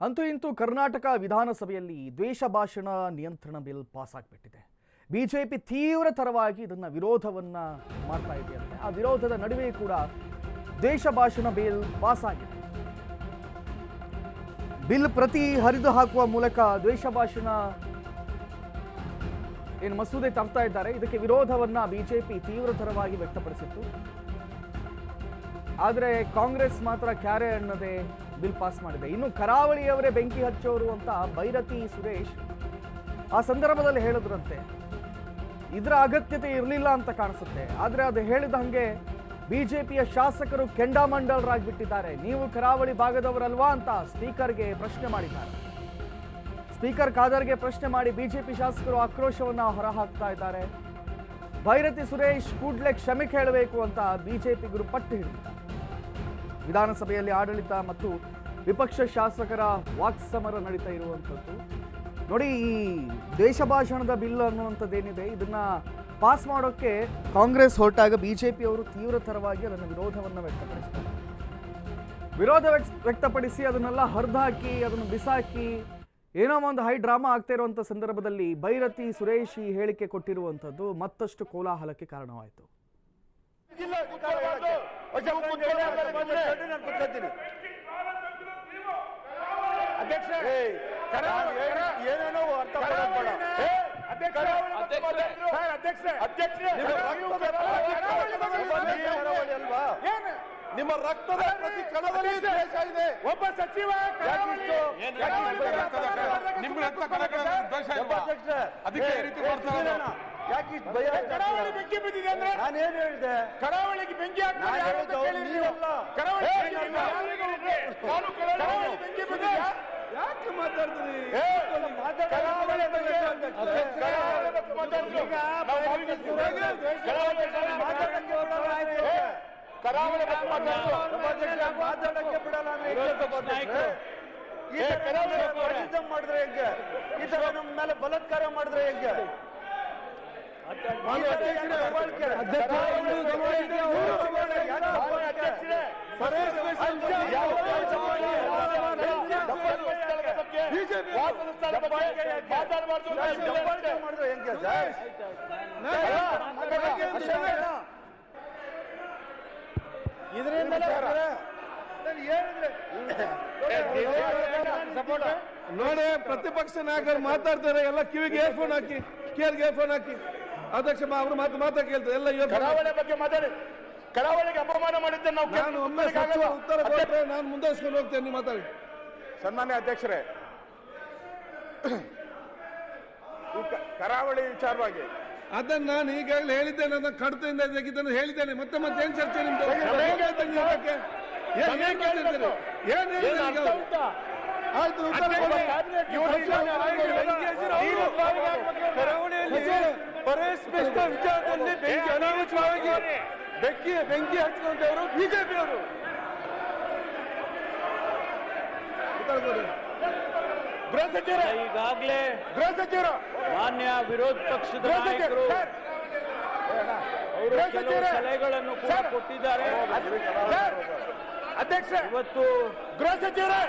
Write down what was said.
ಅಂತೂ ಇಂತೂ ಕರ್ನಾಟಕ ವಿಧಾನಸಭೆಯಲ್ಲಿ ದ್ವೇಷ ಭಾಷಣ ನಿಯಂತ್ರಣ ಬಿಲ್ ಪಾಸ್ ಆಗಿಬಿಟ್ಟಿದೆ. ಬಿಜೆಪಿ ತೀವ್ರತರವಾಗಿ ಇದನ್ನ ವಿರೋಧವನ್ನ ಮಾಡ್ತಾ ಇದೆಯಂತೆ. ಆ ವಿರೋಧದ ನಡುವೆ ಕೂಡ ದ್ವೇಷ ಭಾಷಣ ಬಿಲ್ ಪಾಸ್ ಆಗಿದೆ. ಬಿಲ್ ಪ್ರತಿ ಹರಿದು ಹಾಕುವ ಮೂಲಕ ದ್ವೇಷ ಭಾಷಣ ಏನು ಮಸೂದೆ ತರ್ತಾ ಇದ್ದಾರೆ. ಇದಕ್ಕೆ ವಿರೋಧವನ್ನ ಬಿಜೆಪಿ ತೀವ್ರತರವಾಗಿ ವ್ಯಕ್ತಪಡಿಸಿತ್ತು. ಆದರೆ ಕಾಂಗ್ರೆಸ್ ಮಾತ್ರ ಕ್ಯಾರೆ ಅನ್ನದೆ ಬಿಲ್ ಪಾಸ್ ಮಾಡಿದೆ. ಇನ್ನು ಕರಾವಳಿಯವರೇ ಬೆಂಕಿ ಹಚ್ಚೋರು ಅಂತ ಬೈರತಿ ಸುರೇಶ್ ಆ ಸಂದರ್ಭದಲ್ಲಿ ಹೇಳಿದ್ರಂತೆ. ಇದರ ಅಗತ್ಯತೆ ಇರಲಿಲ್ಲ ಅಂತ ಕಾಣಿಸುತ್ತೆ. ಆದರೆ ಅದು ಹೇಳಿದ ಹಂಗೆ ಬಿಜೆಪಿಯ ಶಾಸಕರು ಕೆಂಡಾಮಂಡಲರಾಗ್ಬಿಟ್ಟಿದ್ದಾರೆ. ನೀವು ಕರಾವಳಿ ಭಾಗದವರಲ್ವಾ ಅಂತ ಸ್ಪೀಕರ್ಗೆ ಪ್ರಶ್ನೆ ಮಾಡಿದ್ದಾರೆ. ಸ್ಪೀಕರ್ ಖಾದರ್ಗೆ ಪ್ರಶ್ನೆ ಮಾಡಿ ಬಿಜೆಪಿ ಶಾಸಕರು ಆಕ್ರೋಶವನ್ನ ಹೊರಹಾಕ್ತಾ ಇದ್ದಾರೆ. ಬೈರತಿ ಸುರೇಶ್ ಕೂಡಲೇ ಕ್ಷಮೆ ಕೇಳಬೇಕು ಅಂತ ಬಿಜೆಪಿಗರು ಪಟ್ಟು ಹಿಡಿದಿದ್ದಾರೆ. ವಿಧಾನಸಭೆಯಲ್ಲಿ ಆಡಳಿತ ಮತ್ತು ವಿಪಕ್ಷ ಶಾಸಕರ ವಾಕ್ಸಮರ ನಡೀತಾ ಇರುವಂಥದ್ದು ನೋಡಿ. ಈ ದೇಶ ಭಾಷಣದ ಬಿಲ್ ಅನ್ನುವಂಥದ್ದೇನಿದೆ, ಇದನ್ನ ಪಾಸ್ ಮಾಡೋಕ್ಕೆ ಕಾಂಗ್ರೆಸ್ ಹೊರಟಾಗ ಬಿಜೆಪಿಯವರು ತೀವ್ರತರವಾಗಿ ಅದನ್ನು ವಿರೋಧವನ್ನು ವ್ಯಕ್ತಪಡಿಸ್ತಾರೆ. ವಿರೋಧ ವ್ಯಕ್ತಪಡಿಸಿ ಅದನ್ನೆಲ್ಲ ಹರಿದಾಕಿ ಅದನ್ನು ಬಿಸಾಕಿ ಏನೋ ಒಂದು ಹೈ ಡ್ರಾಮಾ ಆಗ್ತಾ ಇರುವಂಥ ಸಂದರ್ಭದಲ್ಲಿ ಬೈರತಿ ಸುರೇಶ್ ಈ ಹೇಳಿಕೆ ಕೊಟ್ಟಿರುವಂಥದ್ದು ಮತ್ತಷ್ಟು ಕೋಲಾಹಲಕ್ಕೆ ಕಾರಣವಾಯಿತು. ಏನೇನೋ ನಿಮ್ಮ ರಕ್ತದ ಪ್ರತಿ ಕಣದಲ್ಲಿ ದೇಶ ಇದೆ. ಒಬ್ಬ ಸಚಿವ ಕರಾವಳಿ ಬೆಂಕಿ ಬಿದ್ದಿದೆ ಅಂದ್ರೆ ನಾನೇನ್ ಹೇಳಿದೆ? ಕರಾವಳಿಗೆ ಬೆಂಕಿ ಬೆಂಕಿ ಬಿದ್ದಿದೆ. ಯಾಕೆ ಮಾತಾಡ್ತೀರಿ? ಕರಾವಳಿ ಮಾತಾಡಕ್ಕೆ ಬಿಡಲ್ಲ. ಮಾಡಿದ್ರೆ ಹೆಂಗೆ? ಈ ತರ ನಮ್ಮ ಮೇಲೆ ಬಲಾತ್ಕಾರ ಮಾಡಿದ್ರೆ ಹೆಂಗೆ? ನೋಡಿ, ಪ್ರತಿಪಕ್ಷ ನಾಯಕರು ಮಾತಾಡ್ತಾರೆ, ಎಲ್ಲ ಕಿವಿಗೆ ಏರ್ಫೋನ್ ಹಾಕಿ, ಕಿವಿಗೆ ಏರ್ಫೋನ್ ಹಾಕಿ. ಅಧ್ಯಕ್ಷ ಅವರು ಮಾತಾ ಕೇಳ್ತಾರೆ ಎಲ್ಲ. ಕರಾವಳಿ ಬಗ್ಗೆ ಮಾತಾಡಿ. ಕರಾವಳಿಗೆ ಅಪಮಾನ ಮಾಡಿದ್ದೆ ನಾವು. ನಾನು ಒಮ್ಮೆ ಉತ್ತರ ಕೊಟ್ಟರೆ ನಾನು ಮುಂದುವರಿಸ್ಕೊಂಡು ಹೋಗ್ತೇನೆ. ನೀವು ಮಾತಾಡಿ. ಸನ್ಮಾನ್ಯ ಅಧ್ಯಕ್ಷರೇ, ಕರಾವಳಿ ವಿಚಾರವಾಗಿ ಅದನ್ನ ನಾನು ಈಗಾಗಲೇ ಹೇಳಿದ್ದೇನೆ. ನನ್ನ ಕಡತದಿಂದ ಇದನ್ನು ಹೇಳಿದ್ದೇನೆ. ಮತ್ತೆ ಏನ್ ಚರ್ಚೆ ನಿಮ್ದು? ಆಯ್ತು, ವಿಚಾರದಲ್ಲಿ ಬೆಂಕಿ ಅನಾವಶ್ಯವಾಗಿ ಬೆಂಕಿ ಹಚ್ಚಿಕೊಂಡವರು ಬಿಜೆಪಿಯವರು. ಈಗಾಗಲೇ ಗೃಹ ಸಚಿವರು ಮಾನ್ಯ ವಿರೋಧ ಪಕ್ಷದ ನಾಯಕರು ಸಲಹೆಗಳನ್ನು ಕೂಡ ಕೊಟ್ಟಿದ್ದಾರೆ. ಅಧ್ಯಕ್ಷ, ಇವತ್ತು ಗೃಹ ಸಚಿವರೇ